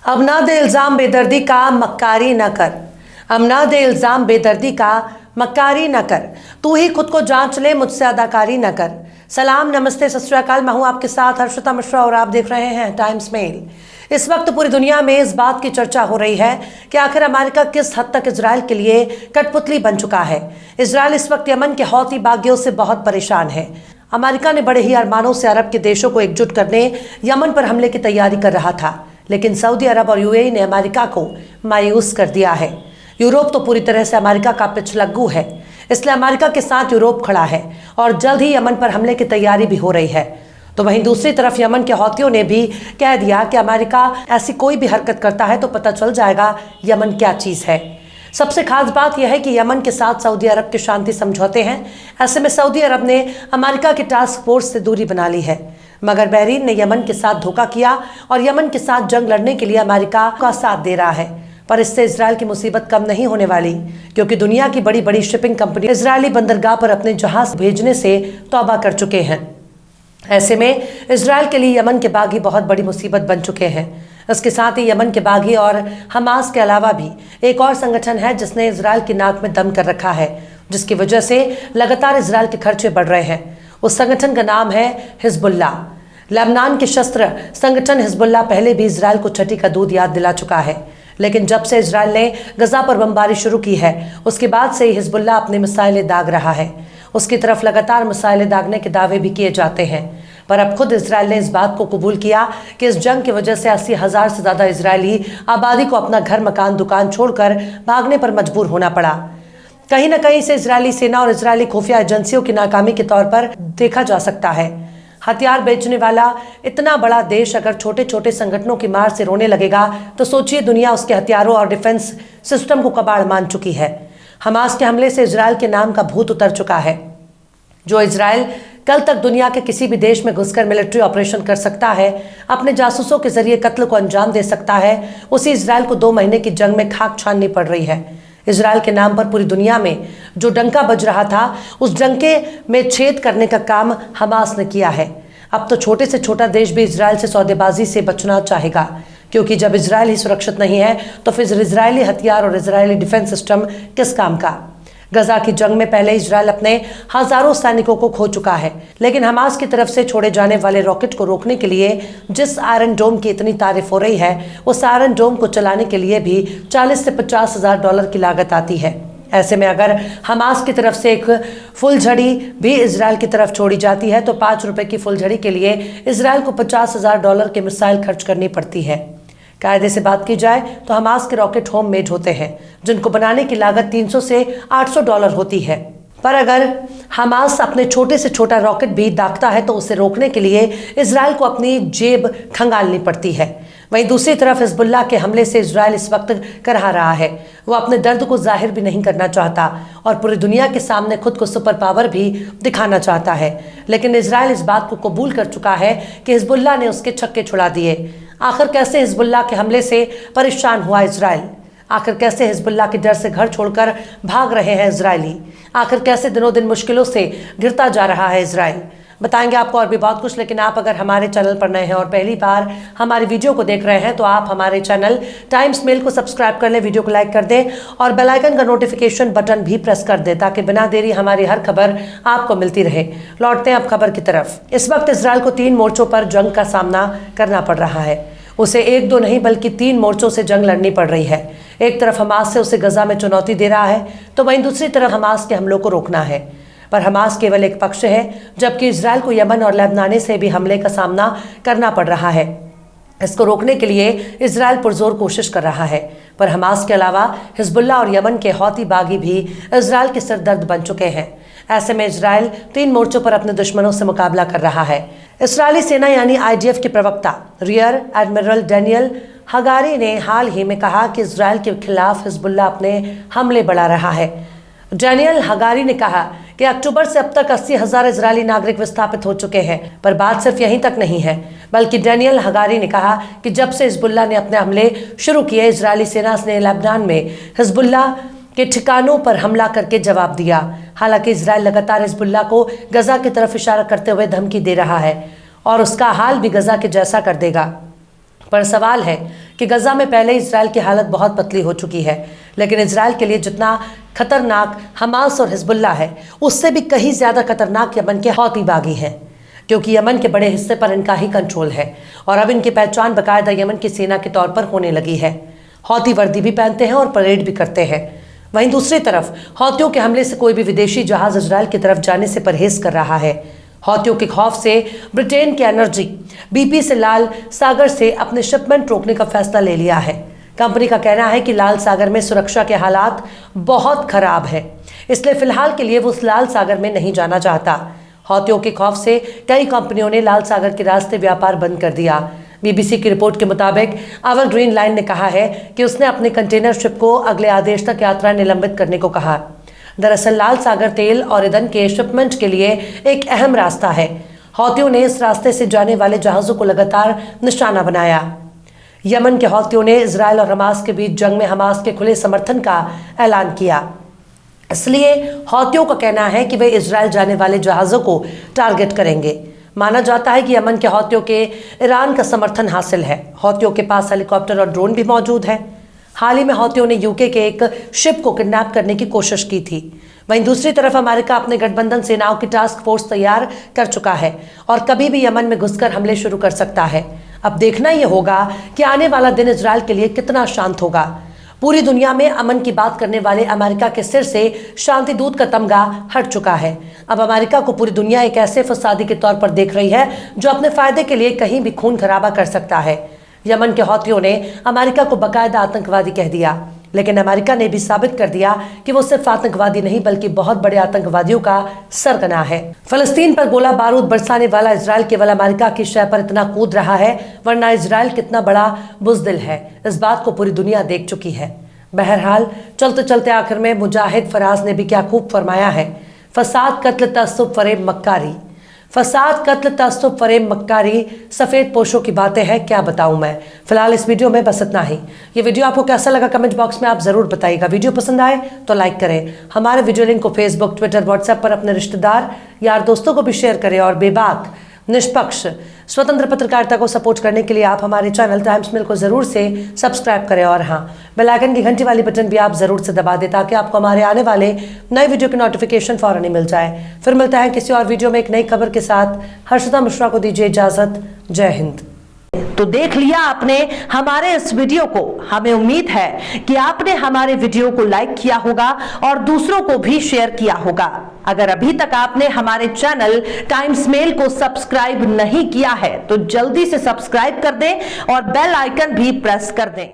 अब ना दे इल्ज़ाम बेदर्दी का, मक्कारी न कर। अब ना दे इल्ज़ाम बेदर्दी का, मक्कारी न कर। तू ही खुद को जांच ले, मुझसे अदाकारी न कर। सलाम, नमस्ते, सत श्री अकाल। मैं हूं आपके साथ हर्षिता मिश्रा और आप देख रहे हैं टाइम्स मेल। इस वक्त पूरी दुनिया में इस बात की चर्चा हो रही है कि आखिर अमेरिका किस हद तक इजराइल के लिए कठपुतली बन चुका है। इजराइल इस वक्त यमन के हौती बागियों से बहुत परेशान है। अमेरिका ने बड़े ही अरमानों से अरब के देशों को एकजुट करने यमन पर हमले की तैयारी कर रहा था, लेकिन सऊदी अरब और यूएई ने अमेरिका को मायूस कर दिया है। यूरोप तो पूरी तरह से अमेरिका का पिछलग्गू है, इसलिए अमेरिका के साथ यूरोप खड़ा है और जल्द ही यमन पर हमले की तैयारी भी हो रही है। तो वहीं दूसरी तरफ यमन के हौतियों ने भी कह दिया कि अमेरिका ऐसी कोई भी हरकत करता है तो पता चल जाएगा यमन क्या चीज़ है। सबसे खास बात यह है कि यमन के साथ सऊदी अरब के शांति समझौते हैं। ऐसे में सऊदी अरब ने अमेरिका की टास्क फोर्स से दूरी बना ली है, मगर बहरीन ने यमन के साथ धोखा किया और यमन के साथ जंग लड़ने के लिए अमेरिका का साथ दे रहा है। पर इससे इजराइल की मुसीबत कम नहीं होने वाली, क्योंकि दुनिया की बड़ी बड़ी शिपिंग कंपनी इजरायली बंदरगाह पर अपने जहाज भेजने से तौबा कर चुके हैं। ऐसे में इजराइल के लिए यमन के बागी बहुत बड़ी मुसीबत बन चुके हैं। इसके साथ ही यमन के बागी और हमास के अलावा भी एक और संगठन है जिसने इजराइल की नाक में दम कर रखा है, जिसकी वजह से लगातार इजराइल के खर्चे बढ़ रहे हैं। उस संगठन का नाम है हिजबुल्लाह। लेबनान के शस्त्र संगठन हिजबुल्लाह पहले भी इजराइल को छठी का दूध याद दिला चुका है, लेकिन जब से इजराइल ने गजा पर बमबारी शुरू की है उसके बाद से ही हिजबुल्लाह अपनी मिसाइलें दाग रहा है। उसकी तरफ लगातार मिसाइलें दागने के दावे भी किए जाते हैं, पर अब खुद इजराइल ने इस बात को कबूल किया कि इस जंग की वजह से 80,000 से ज़्यादा इजरायली आबादी को अपना घर, मकान, दुकान छोड़कर भागने पर मजबूर होना पड़ा। कहीं ना कहीं से इजरायली सेना और इजरायली खुफिया एजेंसियों की नाकामी के तौर पर देखा जा सकता है। हथियार बेचने वाला इतना बड़ा देश अगर छोटे छोटे संगठनों की मार से रोने लगेगा तो सोचिए दुनिया उसके हथियारों और डिफेंस सिस्टम को कबाड़ मान चुकी है। हमास के हमले से इजराइल के नाम का भूत उतर चुका है। जो इजराइल कल तक दुनिया के किसी भी देश में घुसकर मिलिट्री ऑपरेशन कर सकता है, अपने जासूसों के जरिए कत्ल को अंजाम दे सकता है, उसी इजराइल को 2 महीने की जंग में खाक छाननी पड़ रही है। इजराइल के नाम पर पूरी दुनिया में जो डंका बज रहा था, उस डंके में छेद करने का काम हमास ने किया है। अब तो छोटे से छोटा देश भी इजराइल से सौदेबाजी से बचना चाहेगा, क्योंकि जब इजराइल ही सुरक्षित नहीं है तो फिर इजरायली हथियार और इजरायली डिफेंस सिस्टम किस काम का। गजा की जंग में पहले इजराइल अपने हजारों सैनिकों को खो चुका है, लेकिन हमास की तरफ से छोड़े जाने वाले रॉकेट को रोकने के लिए जिस आयरन डोम की इतनी तारीफ हो रही है, उस आयरन डोम को चलाने के लिए भी 40 से 50 हजार डॉलर की लागत आती है। ऐसे में अगर हमास की तरफ से एक फुलझड़ी भी इजराइल की तरफ छोड़ी जाती है तो 5 रुपए की फुलझड़ी के लिए इजराइल को 50,000 डॉलर के मिसाइल खर्च करनी पड़ती है। कायदे से बात की जाए तो हमास के रॉकेट होम मेड होते हैं, जिनको बनाने की लागत 300 से 800 डॉलर होती है। पर अगर हमास अपने छोटे से छोटा रॉकेट भी दागता है तो उसे रोकने के लिए इजराइल को अपनी जेब खंगालनी पड़ती है। वहीं दूसरी तरफ हिजबुल्लाह के हमले से इजराइल इस वक्त करहा रहा है। वो अपने दर्द को जाहिर भी नहीं करना चाहता और पूरी दुनिया के सामने खुद को सुपर पावर भी दिखाना चाहता है, लेकिन इजराइल इस बात को कबूल कर चुका है कि हिजबुल्लाह ने उसके छक्के छुड़ा दिए। आखिर कैसे हिजबुल्लाह के हमले से परेशान हुआ इजराइल? आखिर कैसे हिजबुल्लाह के डर से घर छोड़कर भाग रहे हैं इजरायली? आखिर कैसे दिनों दिन मुश्किलों से घिरता जा रहा है इजराइल? बताएंगे आपको और भी बहुत कुछ, लेकिन आप अगर हमारे चैनल पर नए हैं और पहली बार हमारी वीडियो को देख रहे हैं तो आप हमारे चैनल टाइम्स मेल को सब्सक्राइब कर लें, वीडियो को लाइक कर दें और बेल आइकन का नोटिफिकेशन बटन भी प्रेस कर दें ताकि बिना देरी हमारी हर खबर आपको मिलती रहे। लौटते हैं अब खबर की तरफ। इस वक्त इजराइल को 3 मोर्चों पर जंग का सामना करना पड़ रहा है। उसे 1-2 नहीं बल्कि 3 मोर्चों से जंग लड़नी पड़ रही है। एक तरफ हमास से उसे गजा में चुनौती दे रहा है, तो वहीं दूसरी तरफ हमास के हमलों को रोकना है। पर हमास केवल एक पक्ष है, जबकि इजराइल को यमन और लेबनान से भी हमले का सामना करना पड़ रहा है। इसको रोकने के लिए इजराइल पुरजोर कोशिश कर रहा है, पर हमास के अलावा हिजबुल्लाह और यमन के हौती बागी भी इजराइल के सिरदर्द बन चुके हैं। ऐसे में इजराइल 3 मोर्चों पर अपने दुश्मनों से मुकाबला कर रहा है। इजरायली सेना यानी IDF के प्रवक्ता रियर एडमिरल डेनियल हगारी ने हाल ही में कहा कि इजराइल के खिलाफ हिजबुल्लाह अपने हमले बढ़ा रहा है। डेनियल हगारी ने कहा कि अक्टूबर से अब तक 80,000 इजरायली नागरिक विस्थापित हो चुके हैं, पर बात सिर्फ यहीं तक नहीं है, बल्कि डेनियल हगारी ने कहा कि जब से हिजबुल्लाह ने अपने हमले शुरू किए, इजरायली सेना ने लेबनान में हिजबुल्लाह के ठिकानों पर हमला करके जवाब दिया। हालांकि इजराइल लगातार हिजबुल्लाह को गजा की तरफ इशारा करते हुए धमकी दे रहा है और उसका हाल भी गजा के जैसा कर देगा। पर सवाल है कि गजा में पहले इजराइल की हालत बहुत पतली हो चुकी है, लेकिन इजराइल के लिए जितना खतरनाक हमास और हिजबुल्लाह है, उससे भी कहीं ज्यादा खतरनाक यमन के हौती बागी हैं, क्योंकि यमन के बड़े हिस्से पर इनका ही कंट्रोल है और अब इनकी पहचान बाकायदा यमन की सेना के तौर पर होने लगी है। हौती वर्दी भी पहनते हैं और परेड भी करते हैं। वहीं दूसरी तरफ हौतियों के हमले से कोई भी विदेशी जहाज इजराइल की तरफ जाने से परहेज कर रहा है। हौतियों के खौफ से ब्रिटेन के एनर्जी BP से लाल सागर से अपने शिपमेंट रोकने का फैसला ले लिया है। कंपनी का कहना है कि लाल सागर में सुरक्षा के हालात बहुत खराब है, इसलिए फिलहाल के लिए वो उस लाल सागर में नहीं जाना चाहता। हौतियों के खौफ से कई कंपनियों ने लाल सागर के रास्ते व्यापार बंद कर दिया। BBC की रिपोर्ट के मुताबिक आवर ग्रीन लाइन ने कहा है कि उसने अपने कंटेनर शिप को अगले आदेश तक यात्रा निलंबित करने को कहा। दरअसल लाल सागर तेल और ईंधन के शिपमेंट के लिए एक अहम रास्ता है। हौतियों ने इस रास्ते से जाने वाले जहाजों को लगातार निशाना बनाया। यमन के हौतियों ने इजराइल और हमास के बीच जंग में हमास के खुले समर्थन का ऐलान किया, इसलिए हौतियों का कहना है कि वे इजराइल जाने वाले जहाजों को टारगेट करेंगे। माना जाता है कि यमन के हौतियों के ईरान का समर्थन हासिल है। हौतियों के पास हेलीकॉप्टर और ड्रोन भी मौजूद है। हाल ही में हौतियों ने UK के एक शिप को किडनैप करने की कोशिश की थी। वहीं दूसरी तरफ अमेरिका अपने गठबंधन सेनाओं की टास्क फोर्स तैयार कर चुका है और कभी भी यमन में घुसकर हमले शुरू कर सकता है। अब देखना यह होगा कि आने वाला दिन इजराइल के लिए कितना शांत होगा। पूरी दुनिया में अमन की बात करने वाले अमेरिका के सिर से शांति दूत का तमगा हट चुका है। अब अमेरिका को पूरी दुनिया एक ऐसे फसादी के तौर पर देख रही है जो अपने फायदे के लिए कहीं भी खून खराबा कर सकता है। यमन के हौतियों ने अमेरिका को बाकायदा आतंकवादी कह दिया, लेकिन अमेरिका ने भी साबित कर दिया कि वो सिर्फ आतंकवादी नहीं बल्कि बहुत बड़े आतंकवादियों का सरगना है। फलस्तीन पर गोला बारूद बरसाने वाला इजराइल केवल अमेरिका की शय पर इतना कूद रहा है, वरना इजराइल कितना बड़ा बुज़दिल है, इस बात को पूरी दुनिया देख चुकी है। बहरहाल चलते चलते आखिर में मुजाहिद फराज ने भी क्या खूब फरमाया है, फसाद कत्ल तअस्सुब फरेब मक्कारी, फसाद कत्ल तअस्सुब फरेब मक्कारी, सफेद पोशों की बातें हैं, क्या बताऊं मैं। फिलहाल इस वीडियो में बस इतना ही। ये वीडियो आपको कैसा लगा कमेंट बॉक्स में आप जरूर बताइएगा। वीडियो पसंद आए तो लाइक करें। हमारे वीडियो लिंक को फेसबुक, ट्विटर, व्हाट्सएप पर अपने रिश्तेदार, यार, दोस्तों को भी शेयर करें और बेबाक, निष्पक्ष, स्वतंत्र पत्रकारिता को सपोर्ट करने के लिए आप हमारे चैनल टाइम्स मिल को जरूर से सब्सक्राइब करें और हाँ, बेल आइकन की घंटी वाली बटन भी आप जरूर से दबा दें ताकि आपको हमारे आने वाले नए वीडियो की नोटिफिकेशन फौरन ही मिल जाए। फिर मिलता है किसी और वीडियो में एक नई खबर के साथ। हर्षिता मिश्रा को दीजिए इजाजत। जय हिंद। तो देख लिया आपने हमारे इस वीडियो को। हमें उम्मीद है कि आपने हमारे वीडियो को लाइक किया होगा और दूसरों को भी शेयर किया होगा। अगर अभी तक आपने हमारे चैनल टाइम्स मेल को सब्सक्राइब नहीं किया है तो जल्दी से सब्सक्राइब कर दें और बेल आइकन भी प्रेस कर दें।